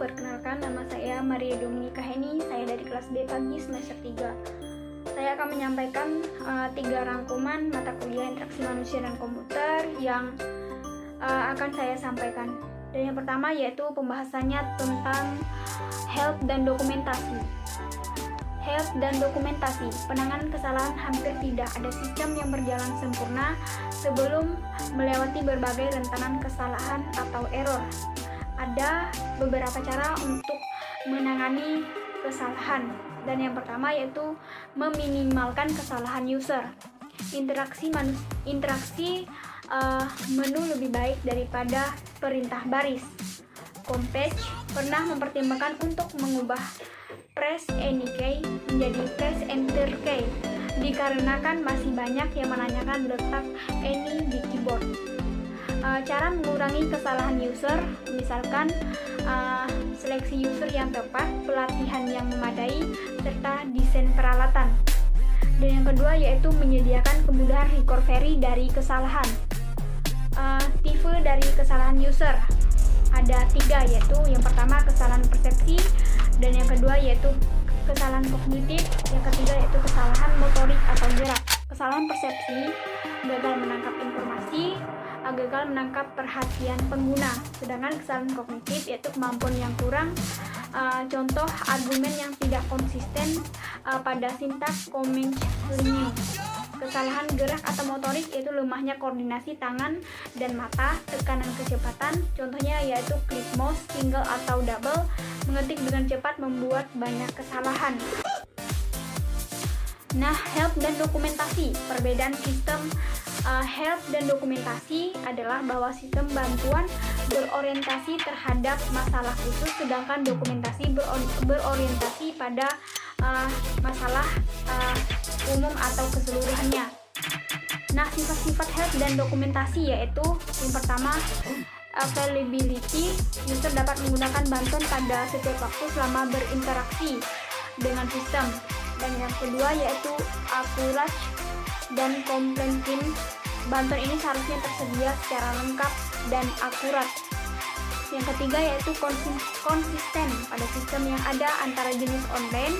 perkenalkan nama saya Maria Dominika Heni, saya dari kelas B pagi semester 3. Saya akan menyampaikan 3 rangkuman mata kuliah interaksi manusia dan komputer yang akan saya sampaikan. Dan yang pertama yaitu pembahasannya tentang help dan dokumentasi. Help dan dokumentasi, penanganan kesalahan hampir tidak ada sistem yang berjalan sempurna sebelum melewati berbagai rentanan kesalahan atau error. Ada beberapa cara untuk menangani kesalahan, dan yang pertama yaitu meminimalkan kesalahan user. Interaksi menu lebih baik daripada perintah baris. Compage pernah mempertimbangkan untuk mengubah press any key menjadi press enter key dikarenakan masih banyak yang menanyakan letak any di keyboard. Cara mengurangi kesalahan user, misalkan seleksi user yang tepat, pelatihan yang memadai, serta desain peralatan. Dan yang kedua yaitu menyediakan kemudahan recovery dari kesalahan. Tipe dari kesalahan user ada 3, yaitu yang pertama kesalahan persepsi, dan yang kedua yaitu kesalahan kognitif, yang ketiga yaitu kesalahan motorik atau gerak. Kesalahan persepsi, gagal menangkap informasi, gagal menangkap perhatian pengguna. Sedangkan kesalahan kognitif yaitu kemampuan yang kurang, contoh argumen yang tidak konsisten pada sintaks command linear. Kesalahan gerak atau motorik yaitu lemahnya koordinasi tangan dan mata, tekanan kecepatan, contohnya yaitu klik mouse single atau double, mengetik dengan cepat membuat banyak kesalahan. Nah, help dan dokumentasi. Perbedaan sistem help dan dokumentasi adalah bahwa sistem bantuan berorientasi terhadap masalah khusus, sedangkan dokumentasi berorientasi pada masalah umum atau keseluruhannya. Nah, sifat-sifat help dan dokumentasi yaitu yang pertama availability, user dapat menggunakan bantuan pada setiap waktu selama berinteraksi dengan sistem. Dan yang kedua yaitu accurate dan comprehensive, bantuan ini seharusnya tersedia secara lengkap dan akurat. Yang ketiga yaitu konsisten pada sistem yang ada antara jenis online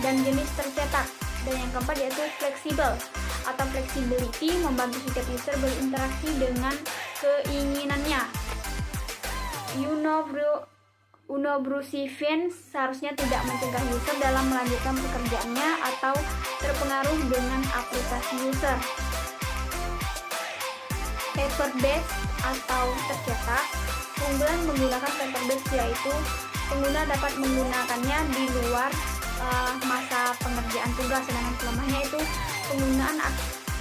dan jenis tercetak. Dan yang keempat yaitu fleksibel atau flexibility, membantu setiap user berinteraksi dengan keinginannya. Unobtrusiveness seharusnya tidak mencegah user dalam melanjutkan pekerjaannya atau terpengaruh dengan aplikasi user. Paper-based atau tercetak, keunggulan menggunakan paper-based yaitu pengguna dapat menggunakannya di luar masa pengerjaan tugas, sedangkan kelemahannya itu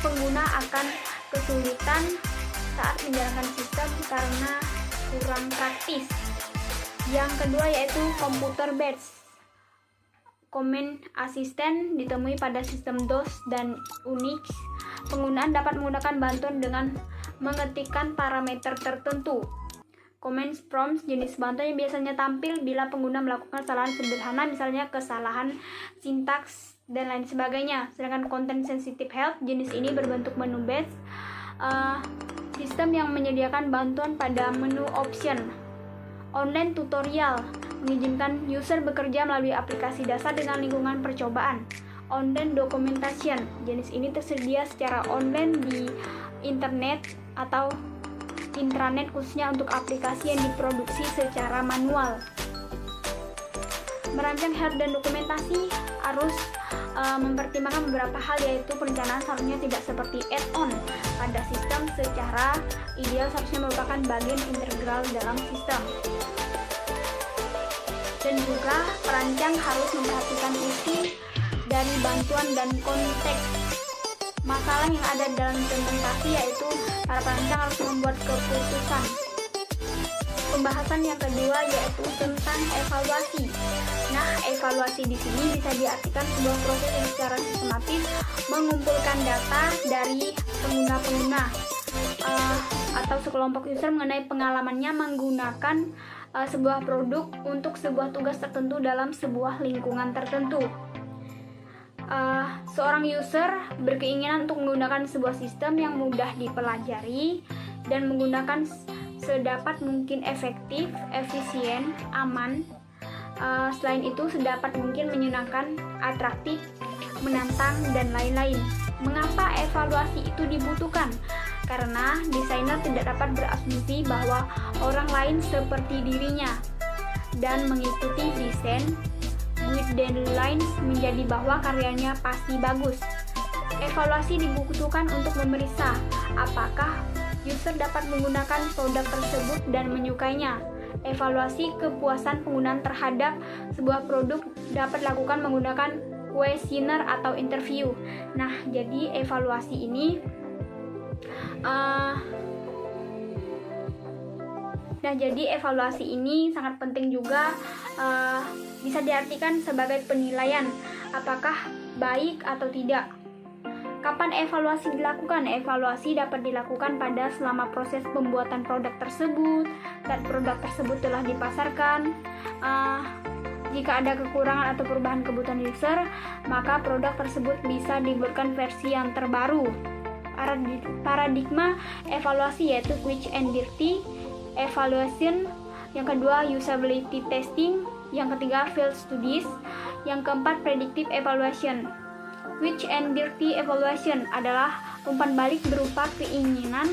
pengguna akan kesulitan saat menjalankan sistem karena kurang praktis. Yang kedua yaitu computer based. Command assistant ditemui pada sistem DOS dan Unix. Penggunaan dapat menggunakan bantuan dengan mengetikkan parameter tertentu. Command prompts, jenis bantuan yang biasanya tampil bila pengguna melakukan kesalahan sederhana, misalnya kesalahan sintaks dan lain sebagainya. Sedangkan content sensitive help, jenis ini berbentuk menu based, sistem yang menyediakan bantuan pada menu option. Online tutorial mengizinkan user bekerja melalui aplikasi dasar dengan lingkungan percobaan. Online documentation, jenis ini tersedia secara online di internet atau intranet khususnya untuk aplikasi yang diproduksi secara manual. Merancang help dan dokumentasi harus mempertimbangkan beberapa hal, yaitu perencanaan seharusnya tidak seperti add-on pada sistem, secara ideal seharusnya merupakan bagian integral dalam sistem. Dan juga perancang harus memperhatikan isi dari bantuan dan konteks masalah yang ada dalam implementasi, yaitu para perancang harus membuat keputusan. Pembahasan yang kedua yaitu tentang evaluasi. Nah, evaluasi di sini bisa diartikan sebuah proses yang secara sistematis mengumpulkan data dari pengguna-pengguna atau sekelompok user mengenai pengalamannya menggunakan sebuah produk untuk sebuah tugas tertentu dalam sebuah lingkungan tertentu. Seorang user berkeinginan untuk menggunakan sebuah sistem yang mudah dipelajari dan menggunakan sedapat mungkin efektif, efisien, aman. Selain itu, sedapat mungkin menyenangkan, atraktif, menantang, dan lain-lain. Mengapa evaluasi itu dibutuhkan? Karena desainer tidak dapat berasumsi bahwa orang lain seperti dirinya dan mengikuti desain with deadlines menjadi bahwa karyanya pasti bagus. Evaluasi dibutuhkan untuk memeriksa apakah user dapat menggunakan produk tersebut dan menyukainya. Evaluasi kepuasan penggunaan terhadap sebuah produk dapat dilakukan menggunakan questionnaire atau interview. Nah, jadi evaluasi ini sangat penting juga, bisa diartikan sebagai penilaian apakah baik atau tidak. Kapan evaluasi dilakukan? Evaluasi dapat dilakukan pada selama proses pembuatan produk tersebut, dan produk tersebut telah dipasarkan. Jika ada kekurangan atau perubahan kebutuhan user, maka produk tersebut bisa diberikan versi yang terbaru. Paradigma evaluasi yaitu quick and dirty evaluation, yang kedua usability testing, yang ketiga field studies, yang keempat predictive evaluation. Quick and dirty evaluation adalah umpan balik berupa keinginan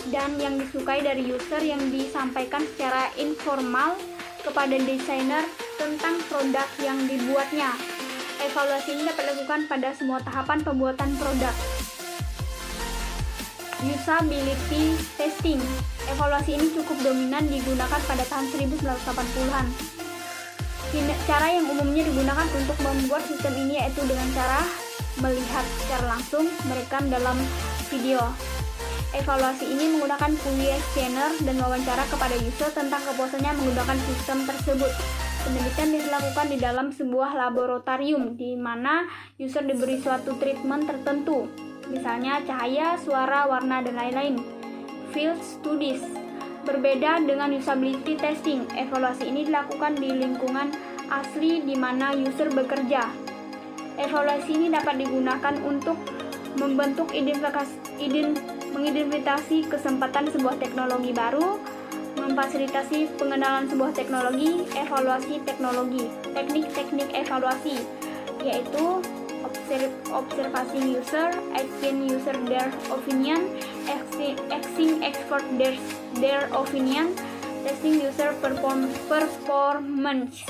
dan yang disukai dari user yang disampaikan secara informal kepada desainer tentang produk yang dibuatnya. Evaluasi ini dapat dilakukan pada semua tahapan pembuatan produk. Usability testing. Evaluasi ini cukup dominan digunakan pada tahun 1980-an. Cara yang umumnya digunakan untuk membuat sistem ini yaitu dengan cara melihat secara langsung, merekam dalam video. Evaluasi ini menggunakan questionnaire dan wawancara kepada user tentang kepuasannya menggunakan sistem tersebut. Penelitian dilakukan di dalam sebuah laboratorium di mana user diberi suatu treatment tertentu, misalnya cahaya, suara, warna, dan lain-lain. Field studies berbeda dengan usability testing. Evaluasi ini dilakukan di lingkungan asli di mana user bekerja. Evaluasi ini dapat digunakan untuk membentuk mengidentifikasi kesempatan sebuah teknologi baru, memfasilitasi pengenalan sebuah teknologi. Evaluasi teknologi. Teknik-teknik evaluasi yaitu observasi user, asking user their opinion, asking expert their opinion, testing user performance.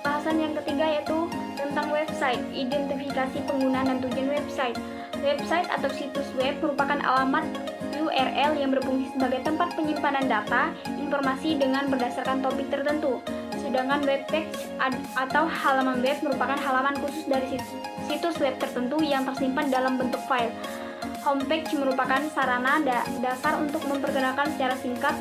Bahasan yang ketiga yaitu tentang website, identifikasi penggunaan dan tujuan website. Website atau situs web merupakan alamat URL yang berfungsi sebagai tempat penyimpanan data, informasi dengan berdasarkan topik tertentu. Sedangkan web page atau halaman web merupakan halaman khusus dari situs web tertentu yang tersimpan dalam bentuk file. Homepage merupakan sarana dasar untuk memperkenalkan secara singkat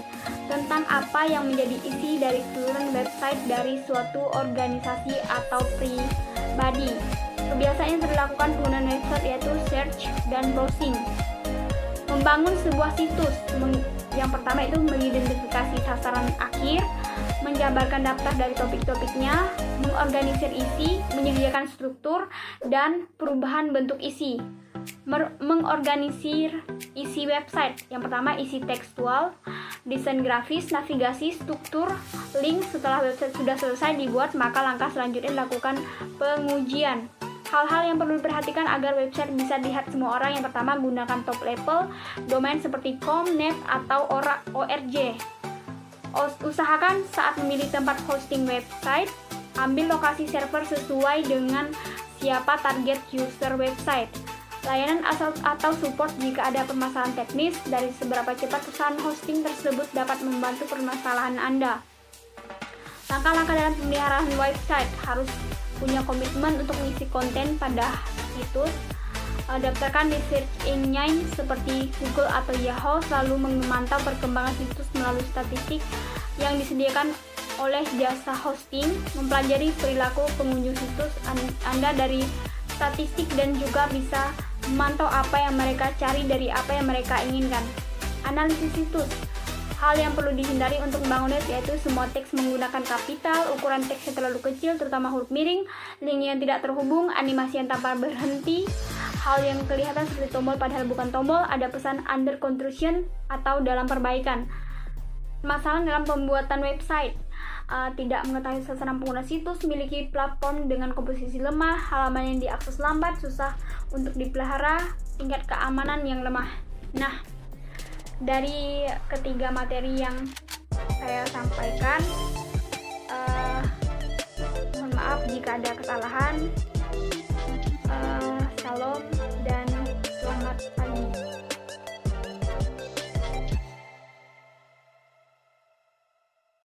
tentang apa yang menjadi isi dari keseluruhan website dari suatu organisasi atau pribadi. Kebiasaan yang dilakukan penggunaan website yaitu search dan browsing. Membangun sebuah situs, yang pertama itu mengidentifikasi sasaran akhir, menjabarkan daftar dari topik-topiknya, mengorganisir isi, menyediakan struktur dan perubahan bentuk isi. Mengorganisir isi website. Yang pertama isi tekstual, desain grafis, navigasi, struktur, link. Setelah website sudah selesai dibuat, maka langkah selanjutnya dilakukan pengujian. Hal-hal yang perlu diperhatikan agar website bisa dilihat semua orang. Yang pertama, gunakan top level domain seperti .com, .net, atau .org. Usahakan saat memilih tempat hosting website, ambil lokasi server sesuai dengan siapa target user website. Layanan atau support jika ada permasalahan teknis. Dari seberapa cepat perusahaan hosting tersebut dapat membantu permasalahan Anda. Langkah-langkah dalam pemeliharaan website: harus punya komitmen untuk mengisi konten pada situs, daftarkan di search engine seperti Google atau Yahoo, selalu memantau perkembangan situs melalui statistik yang disediakan oleh jasa hosting, mempelajari perilaku pengunjung situs Anda dari statistik dan juga bisa memantau apa yang mereka cari dari apa yang mereka inginkan. Analisis situs. Hal yang perlu dihindari untuk membangun web yaitu semua teks menggunakan kapital, ukuran teks yang terlalu kecil, terutama huruf miring, link yang tidak terhubung, animasi yang tanpa berhenti, hal yang kelihatan seperti tombol padahal bukan tombol, ada pesan under construction atau dalam perbaikan. Masalah dalam pembuatan website, tidak mengetahui sasaran pengguna situs, memiliki platform dengan komposisi lemah, halaman yang diakses lambat, susah untuk dipelihara, tingkat keamanan yang lemah. Nah, dari ketiga materi yang saya sampaikan, mohon maaf jika ada kesalahan.